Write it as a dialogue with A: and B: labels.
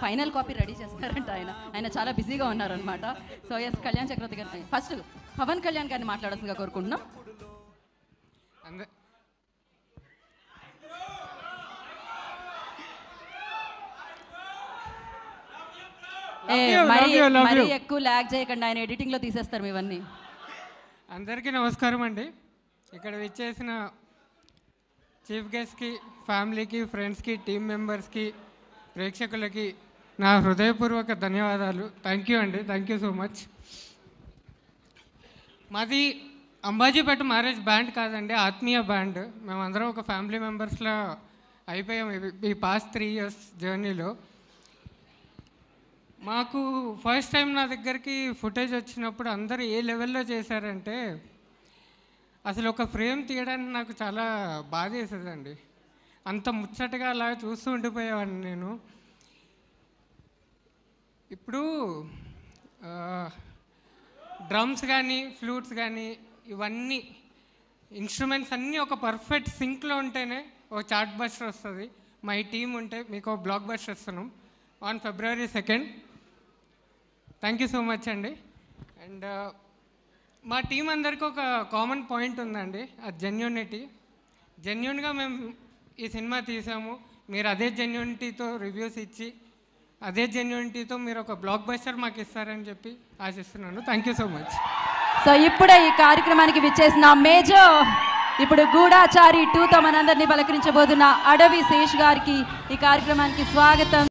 A: Final copy ready చేస్తారంట ఆయన చాలా బిజీగా ఉన్నారనమాట. సో ఎస్, కళ్యాణ్ చక్రవర్తి గారు ఫస్ట్ పవన్ కళ్యాణ్ గారిని మాట్లాడాల్సిందిగా కోరుకుంటున్నాం. మరి ఎక్కువ ల్యాగ్ చేయకండి, ఆయన ఎడిటింగ్లో తీసేస్తారు ఇవన్నీ.
B: అందరికీ నమస్కారం అండి. ఇక్కడ విచ్చేసిన చీఫ్ గెస్ట్కి, ఫ్యామిలీకి, ఫ్రెండ్స్కి, టీమ్ మెంబర్స్కి, ప్రేక్షకులకి నా హృదయపూర్వక ధన్యవాదాలు. థ్యాంక్ యూ అండి, థ్యాంక్ యూ సో మచ్. మాది అంబాజీపేట మ్యారేజ్ బ్యాండ్ కాదండి, ఆత్మీయ బ్యాండ్. మేమందరం ఒక ఫ్యామిలీ మెంబర్స్లో అయిపోయాం ఈ పాస్ట్ 3 years జర్నీలో. మాకు ఫస్ట్ టైం నా దగ్గరికి ఫుటేజ్ వచ్చినప్పుడు అందరూ ఏ లెవెల్లో చేశారంటే, అసలు ఒక ఫ్రేమ్ తీయడానికి నాకు చాలా బాధ వేసేదండి. అంత ముచ్చటగా అలా చూస్తూ ఉండిపోయేవాడిని నేను. ఇప్పుడు డ్రమ్స్ కానీ, ఫ్లూట్స్ కానీ, ఇవన్నీ ఇన్స్ట్రుమెంట్స్ అన్నీ ఒక పర్ఫెక్ట్ సింక్లో ఉంటేనే ఒక చార్ట్ బస్టర్ వస్తుంది. మా ఈ టీం ఉంటే మీకు ఒక బ్లాక్ బస్టర్ ఇస్తున్నాం on February 2nd. Thank you so much అండి. అండ్ మా టీం అందరికీ ఒక కామన్ పాయింట్ ఉందండి, అది జెన్యూనిటీ. జెన్యూన్గా మేము ఈ సినిమా తీసాము, మీరు అదే జెన్యూనిటీతో రివ్యూస్ ఇచ్చి, అదే జెన్యూనిటీతో మీరు ఒక బ్లాక్ బస్టర్ మాకు ఇస్తారని చెప్పి ఆశిస్తున్నాను. Thank you so much.
A: So ఇప్పుడే ఈ కార్యక్రమానికి విచ్చేసిన మేజర్, ఇప్పుడు గూఢాచారి 2తో మనందరినీ పలకరించబోతున్న అడవి శేష్ గారికి ఈ కార్యక్రమానికి స్వాగతం.